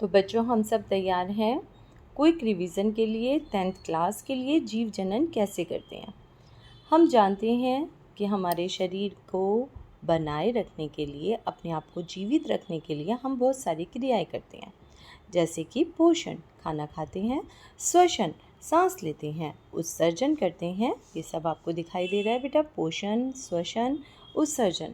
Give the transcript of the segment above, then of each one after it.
तो बच्चों हम सब तैयार हैं क्विक रिवीजन के लिए 10th क्लास के लिए जीव जनन कैसे करते हैं। हम जानते हैं कि हमारे शरीर को बनाए रखने के लिए, अपने आप को जीवित रखने के लिए हम बहुत सारी क्रियाएं करते हैं, जैसे कि पोषण खाना खाते हैं, श्वसन सांस लेते हैं, उत्सर्जन करते हैं। ये सब आपको दिखाई दे रहा है बेटा, पोषण, श्वसन, उत्सर्जन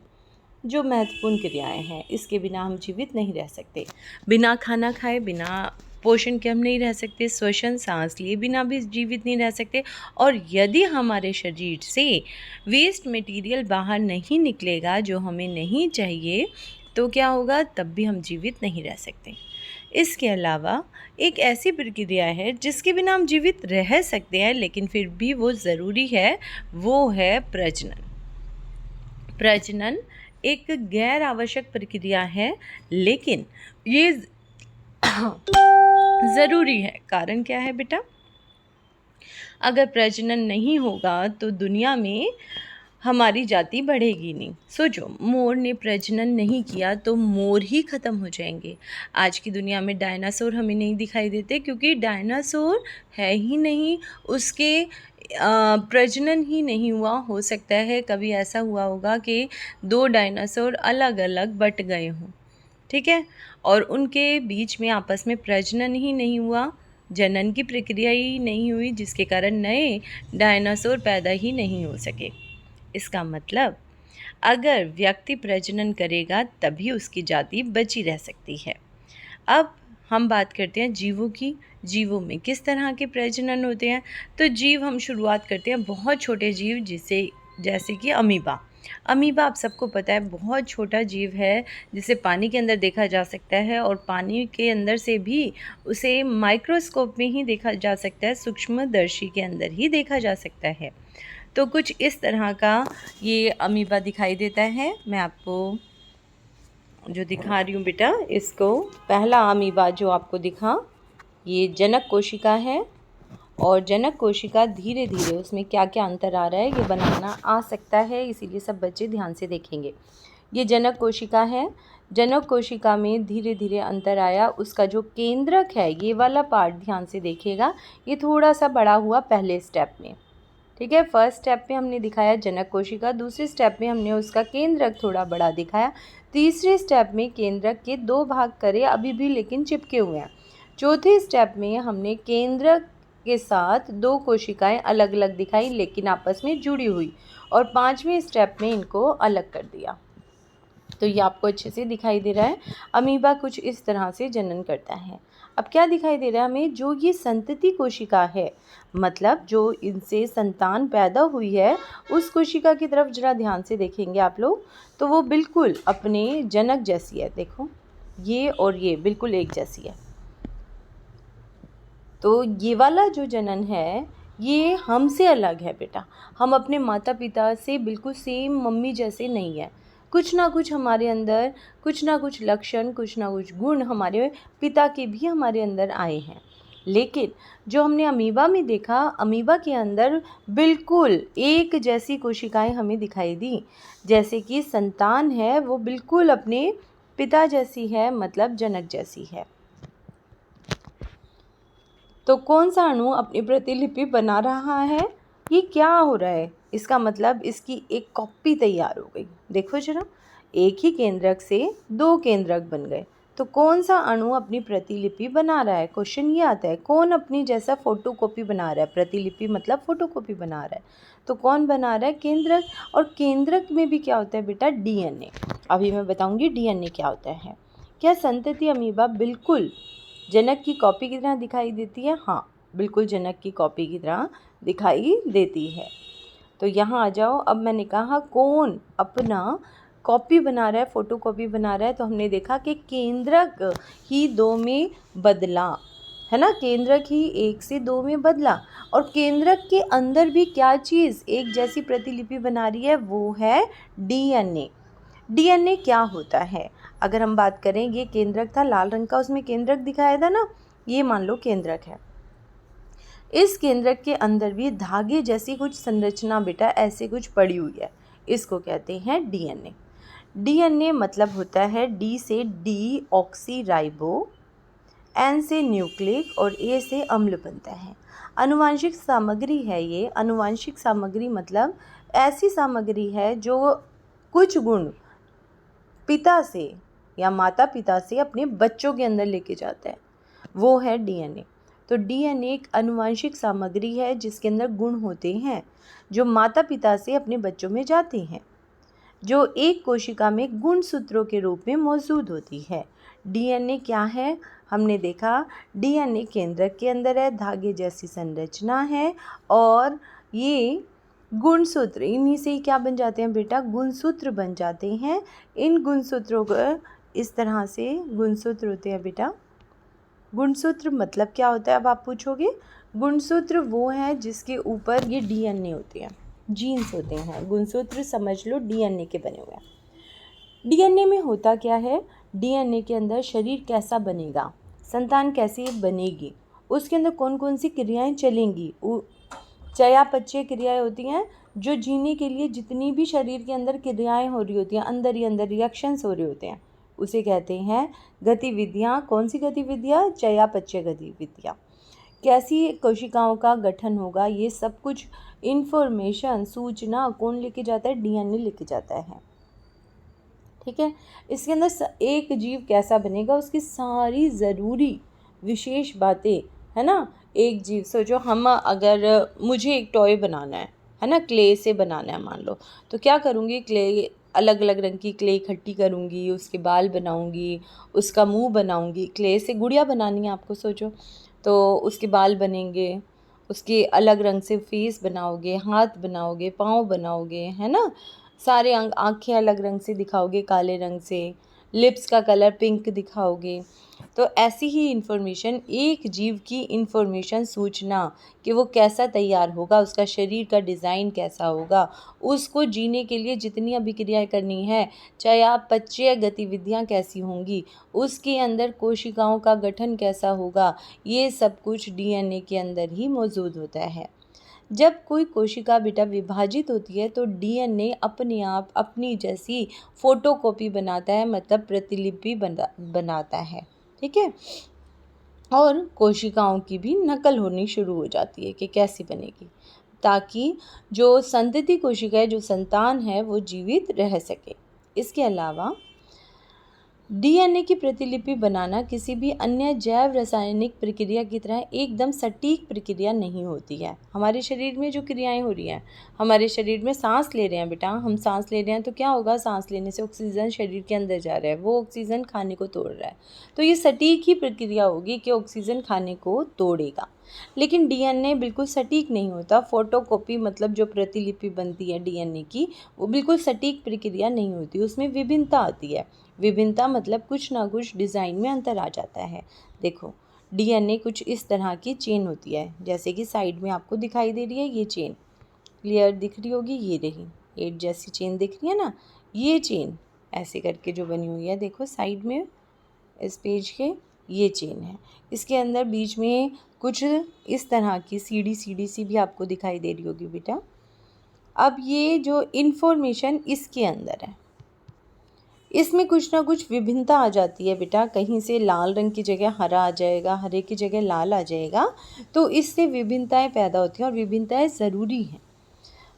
जो महत्वपूर्ण क्रियाएं हैं। इसके बिना हम जीवित नहीं रह सकते। बिना खाना खाए, बिना पोषण के हम नहीं रह सकते। श्वसन सांस लिए बिना भी जीवित नहीं रह सकते। और यदि हमारे शरीर से वेस्ट मटेरियल बाहर नहीं निकलेगा जो हमें नहीं चाहिए, तो क्या होगा, तब भी हम जीवित नहीं रह सकते। इसके अलावा एक ऐसी प्रक्रिया है जिसके बिना हम जीवित रह सकते हैं, लेकिन फिर भी वो ज़रूरी है, वो है प्रजनन। प्रजनन एक गैर आवश्यक प्रक्रिया है, लेकिन ये ज़रूरी है। कारण क्या है बेटा? अगर प्रजनन नहीं होगा तो दुनिया में हमारी जाति बढ़ेगी नहीं। सोचो, मोर ने प्रजनन नहीं किया तो मोर ही ख़त्म हो जाएंगे। आज की दुनिया में डायनासोर हमें नहीं दिखाई देते, क्योंकि डायनासोर है ही नहीं, उसके प्रजनन ही नहीं हुआ। हो सकता है कभी ऐसा हुआ होगा कि 2 डायनासोर अलग अलग बट गए हों, ठीक है, और उनके बीच में आपस में प्रजनन ही नहीं हुआ, जनन की प्रक्रिया ही नहीं हुई, जिसके कारण नए डायनासोर पैदा ही नहीं हो सके। इसका मतलब अगर व्यक्ति प्रजनन करेगा तभी उसकी जाति बची रह सकती है। अब हम बात करते हैं जीवों की। जीवों में किस तरह के प्रजनन होते हैं? तो जीव हम शुरुआत करते हैं बहुत छोटे जीव, जैसे कि अमीबा। अमीबा आप सबको पता है बहुत छोटा जीव है, जिसे पानी के अंदर देखा जा सकता है, और पानी के अंदर से भी उसे माइक्रोस्कोप में ही देखा जा सकता है, सूक्ष्मदर्शी के अंदर ही देखा जा सकता है। तो कुछ इस तरह का ये अमीबा दिखाई देता है। मैं आपको जो दिखा रही हूँ बेटा, इसको पहला अमीबा जो आपको दिखा, ये जनक कोशिका है। और जनक कोशिका धीरे धीरे उसमें क्या क्या अंतर आ रहा है ये बनाना आ सकता है, इसीलिए सब बच्चे ध्यान से देखेंगे। ये जनक कोशिका है। जनक कोशिका में धीरे धीरे अंतर आया। उसका जो केंद्रक है, ये वाला पार्ट ध्यान से देखिएगा, ये थोड़ा सा बड़ा हुआ पहले स्टेप में, ठीक है। फर्स्ट स्टेप में हमने दिखाया जनक कोशिका, दूसरे स्टेप में हमने उसका केंद्रक थोड़ा बड़ा दिखाया, तीसरे स्टेप में केंद्रक के 2 भाग करे, अभी भी लेकिन चिपके हुए हैं। चौथे स्टेप में हमने केंद्रक के साथ 2 कोशिकाएं अलग अलग दिखाई, लेकिन आपस में जुड़ी हुई, और 5वें स्टेप में इनको अलग कर दिया। तो ये आपको अच्छे से दिखाई दे रहा है। अमीबा कुछ इस तरह से जनन करता है। अब क्या दिखाई दे रहा है हमें? जो ये संतति कोशिका है, मतलब जो इनसे संतान पैदा हुई है, उस कोशिका की तरफ जरा ध्यान से देखेंगे आप लोग, तो वो बिल्कुल अपने जनक जैसी है। देखो, ये और ये बिल्कुल एक जैसी है। तो ये वाला जो जनन है, ये हमसे अलग है बेटा। हम अपने माता पिता से बिल्कुल सेम मम्मी जैसे नहीं है। कुछ ना कुछ हमारे अंदर, कुछ ना कुछ लक्षण, कुछ ना कुछ गुण हमारे पिता के भी हमारे अंदर आए हैं। लेकिन जो हमने अमीबा में देखा, अमीबा के अंदर बिल्कुल एक जैसी कोशिकाएं हमें दिखाई दी। जैसे कि संतान है वो बिल्कुल अपने पिता जैसी है, मतलब जनक जैसी है। तो कौन सा अणु अपनी प्रतिलिपि बना रहा है? ये क्या हो रहा है? इसका मतलब इसकी एक कॉपी तैयार हो गई। देखो जरा, एक ही केंद्रक से 2 केंद्रक बन गए। तो कौन सा अणु अपनी प्रतिलिपि बना रहा है? क्वेश्चन ये आता है, कौन अपनी जैसा फोटोकॉपी बना रहा है? प्रतिलिपि मतलब फोटोकॉपी बना रहा है। तो कौन बना रहा है? केंद्रक। और केंद्रक में भी क्या होता है बेटा? डीएनए। अभी मैं बताऊंगी डीएनए क्या होता है। क्या संतति अमीबा बिल्कुल जनक की कॉपी की तरह दिखाई देती है? हाँ, बिल्कुल जनक की कॉपी की तरह दिखाई देती है। तो यहाँ आ जाओ। अब मैंने कहा कौन अपना कॉपी बना रहा है, फोटो कॉपी बना रहा है, तो हमने देखा कि केंद्रक ही 2 में बदला, है ना। केंद्रक ही 1 से 2 में बदला, और केंद्रक के अंदर भी क्या चीज़ एक जैसी प्रतिलिपि बना रही है? वो है डीएनए। डीएनए क्या होता है? अगर हम बात करें, ये केंद्रक था लाल रंग का, उसमें केंद्रक दिखाया था ना, ये मान लो केंद्रक है। इस केंद्रक के अंदर भी धागे जैसी कुछ संरचना बेटा ऐसे कुछ पड़ी हुई है, इसको कहते हैं डीएनए। डीएनए मतलब होता है डी से डी ऑक्सी राइबो, N से न्यूक्लिक और A से अम्ल बनता है। आनुवांशिक सामग्री है ये। आनुवांशिक सामग्री मतलब ऐसी सामग्री है जो कुछ गुण पिता से या माता पिता से अपने बच्चों के अंदर लेके जाता है, वो है डीएनए। तो डीएनए एक आनुवांशिक सामग्री है जिसके अंदर गुण होते हैं जो माता पिता से अपने बच्चों में जाते हैं, जो एक कोशिका में गुणसूत्रों के रूप में मौजूद होती है। डीएनए क्या है? हमने देखा डीएनए केंद्रक के अंदर है, धागे जैसी संरचना है और ये गुणसूत्र, इन्हीं से ही क्या बन जाते हैं बेटा? गुणसूत्र बन जाते हैं। इन गुणसूत्रों को इस तरह से गुणसूत्र होते हैं बेटा। गुणसूत्र मतलब क्या होता है अब आप पूछोगे? गुणसूत्र वो है जिसके ऊपर ये डीएनए होते हैं, जीन्स होते हैं। गुणसूत्र समझ लो डीएनए के बने हुए हैं। डीएनए में होता क्या है? डीएनए के अंदर शरीर कैसा बनेगा, संतान कैसी बनेगी, उसके अंदर कौन कौन सी क्रियाएं चलेंगी, चयापचय क्रियाएं होती हैं जो जीने के लिए जितनी भी शरीर के अंदर क्रियाएं हो रही होती हैं, अंदर ही अंदर रिएक्शंस हो रहे होते हैं, उसे कहते हैं गतिविधियाँ। कौन सी गतिविधियाँ? चयापचय गतिविधियाँ। कैसी कोशिकाओं का गठन होगा, ये सब कुछ इन्फॉर्मेशन, सूचना कौन लेके जाता है? डीएनए लेके जाता है। ठीक है। इसके अंदर एक जीव कैसा बनेगा, उसकी सारी ज़रूरी विशेष बातें, है ना। एक जीव सोचो, हम अगर मुझे एक टॉय बनाना है ना, क्ले से बनाना है मान लो, तो क्या करूँगी? क्ले, अलग अलग रंग की क्ले इकट्ठी करूँगी, उसके बाल बनाऊँगी, उसका मुंह बनाऊँगी। क्ले से गुड़िया बनानी है आपको, सोचो, तो उसके बाल बनेंगे, उसके अलग रंग से फेस बनाओगे, हाथ बनाओगे, पाँव बनाओगे, है ना। सारे आँखें अलग रंग से दिखाओगे, काले रंग से, लिप्स का कलर पिंक दिखाओगे। तो ऐसी ही इन्फॉर्मेशन, एक जीव की इन्फॉर्मेशन, सूचना कि वो कैसा तैयार होगा, उसका शरीर का डिज़ाइन कैसा होगा, उसको जीने के लिए जितनी अभिक्रियाएं करनी है, चयापचय गतिविधियां कैसी होंगी, उसके अंदर कोशिकाओं का गठन कैसा होगा, ये सब कुछ डीएनए के अंदर ही मौजूद होता है। जब कोई कोशिका बेटा विभाजित होती है तो डीएनए अपने आप अपनी जैसी फोटोकॉपी बनाता है, मतलब प्रतिलिपि बनाता है। ठीक है। और कोशिकाओं की भी नकल होनी शुरू हो जाती है कि कैसी बनेगी, ताकि जो संतति कोशिका है, जो संतान है, वो जीवित रह सके। इसके अलावा डीएनए की प्रतिलिपि बनाना किसी भी अन्य जैव रासायनिक प्रक्रिया की तरह एकदम सटीक प्रक्रिया नहीं होती है। हमारे शरीर में जो क्रियाएं हो रही हैं, हमारे शरीर में सांस ले रहे हैं बेटा, हम सांस ले रहे हैं तो क्या होगा? सांस लेने से ऑक्सीजन शरीर के अंदर जा रहा है, वो ऑक्सीजन खाने को तोड़ रहा है, तो ये सटीक ही प्रक्रिया होगी कि ऑक्सीजन खाने को तोड़ेगा। लेकिन डीएनए बिल्कुल सटीक नहीं होता। फोटोकॉपी मतलब जो प्रतिलिपि बनती है डीएनए की, वो बिल्कुल सटीक प्रक्रिया नहीं होती, उसमें विभिन्नता आती है। विभिन्नता मतलब कुछ ना कुछ डिज़ाइन में अंतर आ जाता है। देखो, डीएनए कुछ इस तरह की चेन होती है, जैसे कि साइड में आपको दिखाई दे रही है ये चेन, क्लियर दिख रही होगी, ये रही 8 जैसी चेन दिख रही है ना, ये चेन ऐसे करके जो बनी हुई है, देखो साइड में इस पेज के, ये चेन है। इसके अंदर बीच में कुछ इस तरह की सीढ़ी सीढ़ी सी भी आपको दिखाई दे रही होगी बेटा। अब ये जो इन्फॉर्मेशन इसके अंदर है, इसमें कुछ ना कुछ विभिन्नता आ जाती है बेटा। कहीं से लाल रंग की जगह हरा आ जाएगा, हरे की जगह लाल आ जाएगा, तो इससे विभिन्नताएं पैदा होती हैं और विभिन्नताएं ज़रूरी हैं।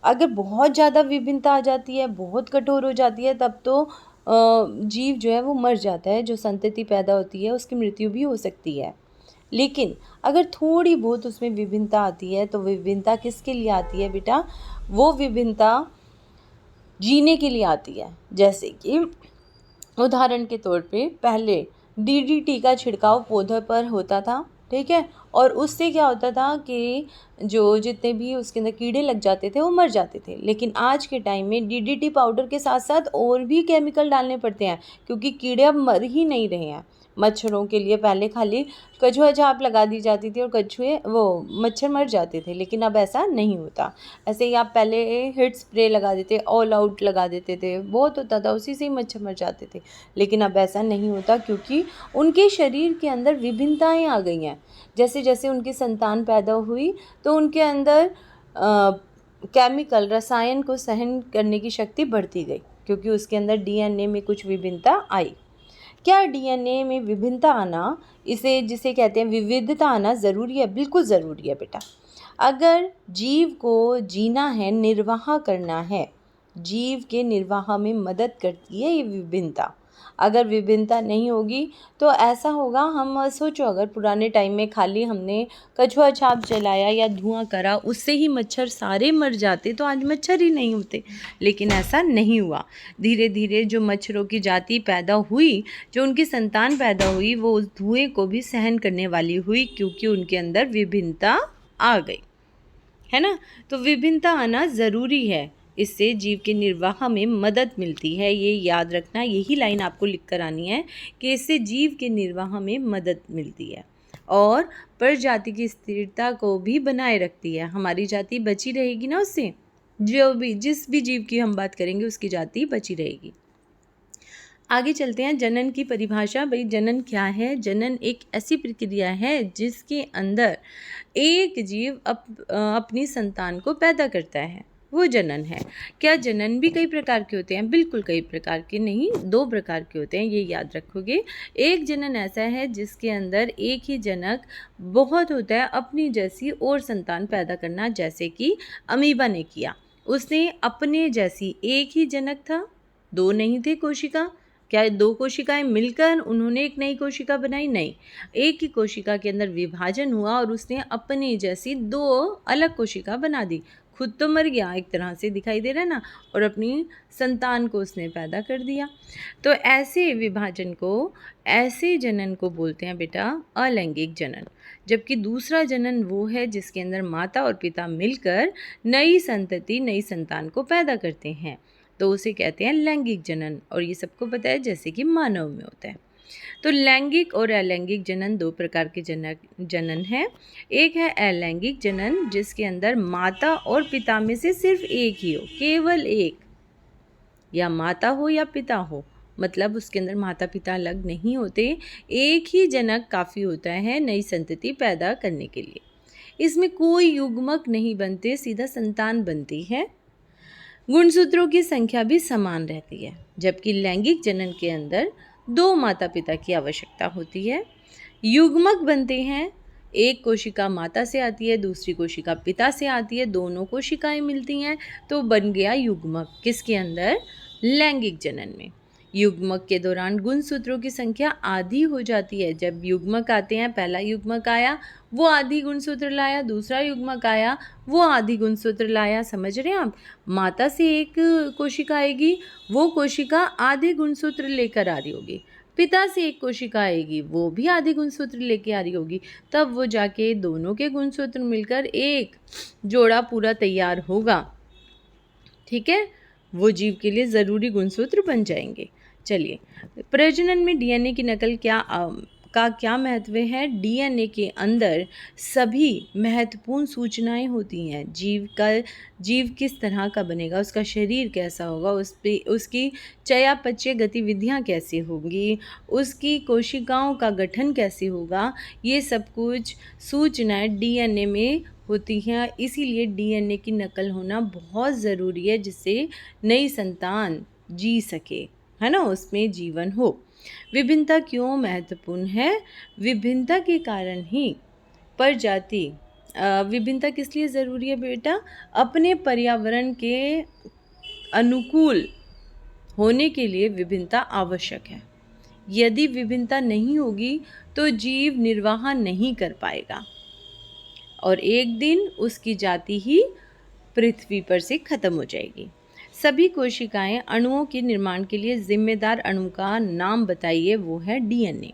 अगर बहुत ज़्यादा विभिन्नता आ जाती है, बहुत कठोर हो जाती है, तब तो जीव जो है वो मर जाता है, जो संतति पैदा होती है उसकी मृत्यु भी हो सकती है। लेकिन अगर थोड़ी बहुत उसमें विभिन्नता आती है, तो विभिन्नता किसके लिए आती है बेटा? वो विभिन्नता जीने के लिए आती है। जैसे कि उदाहरण के तौर पे पहले डीडीटी का छिड़काव पौधों पर होता था, ठीक है, और उससे क्या होता था कि जो जितने भी उसके अंदर कीड़े लग जाते थे वो मर जाते थे। लेकिन आज के टाइम में डीडीटी पाउडर के साथ साथ और भी केमिकल डालने पड़ते हैं, क्योंकि कीड़े अब मर ही नहीं रहे हैं। मच्छरों के लिए पहले खाली कछुआ छाप लगा दी जाती थी और कछुए वो मच्छर मर जाते थे, लेकिन अब ऐसा नहीं होता। ऐसे ही आप पहले हिट स्प्रे लगा देते, ऑल आउट लगा देते थे, बहुत होता था, उसी से ही मच्छर मर जाते थे। लेकिन अब ऐसा नहीं होता, क्योंकि उनके शरीर के अंदर विभिन्नताएं आ गई हैं। जैसे जैसे उनकी संतान पैदा हुई तो उनके अंदर केमिकल, रसायन को सहन करने की शक्ति बढ़ती गई, क्योंकि उसके अंदर डीएनए में कुछ विभिन्नता आई। क्या डीएनए में विभिन्नता आना, इसे जिसे कहते हैं विविधता आना ज़रूरी है? बिल्कुल ज़रूरी है बेटा। अगर जीव को जीना है, निर्वाह करना है, जीव के निर्वाह में मदद करती है ये विभिन्नता। अगर विभिन्नता नहीं होगी तो ऐसा होगा, हम सोचो अगर पुराने टाइम में खाली हमने कछुआ छाप जलाया या धुआं करा, उससे ही मच्छर सारे मर जाते तो आज मच्छर ही नहीं होते। लेकिन ऐसा नहीं हुआ। धीरे धीरे जो मच्छरों की जाति पैदा हुई, जो उनकी संतान पैदा हुई, वो उस धुएं को भी सहन करने वाली हुई, क्योंकि उनके अंदर विभिन्नता आ गई, है ना। तो विभिन्नता आना ज़रूरी है, इससे जीव के निर्वाह में मदद मिलती है। ये याद रखना, यही लाइन आपको लिख कर आनी है कि इससे जीव के निर्वाह में मदद मिलती है और प्रजाति की स्थिरता को भी बनाए रखती है। हमारी जाति बची रहेगी ना, उससे जिस भी जीव की हम बात करेंगे उसकी जाति बची रहेगी। आगे चलते हैं। जनन की परिभाषा। भाई जनन क्या है? जनन एक ऐसी प्रक्रिया है जिसके अंदर एक जीव अपनी संतान को पैदा करता है, वो जनन है। क्या जनन भी कई प्रकार के होते हैं? बिल्कुल कई प्रकार के नहीं, 2 प्रकार के होते हैं, ये याद रखोगे। एक जनन ऐसा है जिसके अंदर एक ही जनक बहुत होता है अपनी जैसी और संतान पैदा करना, जैसे कि अमीबा ने किया। उसने अपने जैसी एक ही जनक था, 2 नहीं थे कोशिका। क्या 2 कोशिकाएं मिलकर उन्होंने एक नई कोशिका बनाई? नहीं, एक ही कोशिका के अंदर विभाजन हुआ और उसने अपनी जैसी 2 अलग कोशिका बना दी। खुद तो मर गया, एक तरह से दिखाई दे रहा है ना, और अपनी संतान को उसने पैदा कर दिया। तो ऐसे विभाजन को, ऐसे जनन को बोलते हैं बेटा अलैंगिक जनन। जबकि दूसरा जनन वो है जिसके अंदर माता और पिता मिलकर नई संतति, नई संतान को पैदा करते हैं, तो उसे कहते हैं लैंगिक जनन। और ये सबको पता है जैसे कि मानव में होता है। तो लैंगिक और अलैंगिक जनन 2 प्रकार के जनन है। एक है अलैंगिक जनन जिसके अंदर माता और पिता में से सिर्फ एक ही हो, केवल एक, या माता हो या पिता हो, मतलब उसके अंदर माता पिता अलग नहीं होते, एक ही जनक काफ़ी होता है नई संतति पैदा करने के लिए। इसमें कोई युग्मक नहीं बनते, सीधा संतान बनती है। गुणसूत्रों की संख्या भी समान रहती है। जबकि लैंगिक जनन के अंदर 2 माता पिता की आवश्यकता होती है। युग्मक बनते हैं, एक कोशिका माता से आती है, दूसरी कोशिका पिता से आती है, दोनों कोशिकाएं मिलती हैं तो बन गया युग्मक। किसके अंदर? लैंगिक जनन में। युग्मक के दौरान गुणसूत्रों की संख्या आधी हो जाती है। जब युग्मक आते हैं, पहला युग्मक आया वो आधी गुणसूत्र लाया, दूसरा युग्मक आया वो आधी गुणसूत्र लाया। समझ रहे हैं आप? माता से एक कोशिका आएगी, वो कोशिका आधे गुणसूत्र लेकर आ रही होगी। पिता से एक कोशिका आएगी, वो भी आधे गुणसूत्र लेके आ रही होगी। तब वो जाके दोनों के गुणसूत्र मिलकर एक जोड़ा पूरा तैयार होगा। ठीक है, वो जीव के लिए ज़रूरी गुणसूत्र बन जाएंगे। चलिए, प्रजनन में डीएनए की नकल का क्या महत्व है? डीएनए के अंदर सभी महत्वपूर्ण सूचनाएं होती हैं। जीव किस तरह का बनेगा, उसका शरीर कैसा होगा, उसकी चयापचय गतिविधियां कैसी होंगी, उसकी कोशिकाओं का गठन कैसे होगा, ये सब कुछ सूचनाएं डीएनए में होती हैं। इसीलिए डीएनए की नकल होना बहुत ज़रूरी है, जिससे नई संतान जी सके, है ना, उसमें जीवन हो। विभिन्नता क्यों महत्वपूर्ण है? विभिन्नता के कारण ही प्रजाति, विभिन्नता किस लिए ज़रूरी है बेटा? अपने पर्यावरण के अनुकूल होने के लिए विभिन्नता आवश्यक है। यदि विभिन्नता नहीं होगी तो जीव निर्वाह नहीं कर पाएगा और एक दिन उसकी जाति ही पृथ्वी पर से खत्म हो जाएगी। सभी कोशिकाएं अणुओं के निर्माण के लिए जिम्मेदार अणु का नाम बताइए। वो है डीएनए,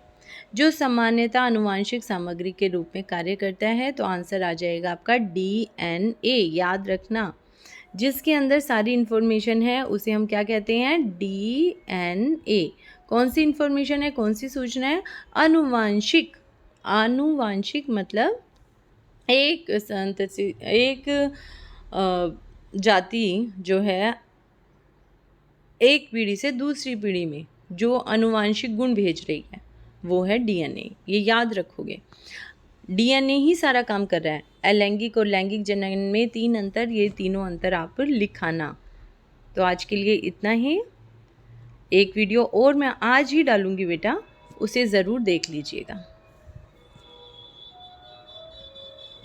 जो सामान्यतः आनुवांशिक सामग्री के रूप में कार्य करता है। तो आंसर आ जाएगा आपका डीएनए। याद रखना, जिसके अंदर सारी इन्फॉर्मेशन है उसे हम क्या कहते हैं? डीएनए। कौन सी इन्फॉर्मेशन है, कौन सी सूचना है? आनुवांशिक। आनुवांशिक मतलब एक जाति जो है एक पीढ़ी से दूसरी पीढ़ी में जो आनुवांशिक गुण भेज रही है वो है डीएनए। ये याद रखोगे, डीएनए ही सारा काम कर रहा है। अलैंगिक और लैंगिक जनन में 3 अंतर, ये तीनों अंतर आप लिखाना। तो आज के लिए इतना ही। एक वीडियो और मैं आज ही डालूँगी बेटा, उसे ज़रूर देख लीजिएगा।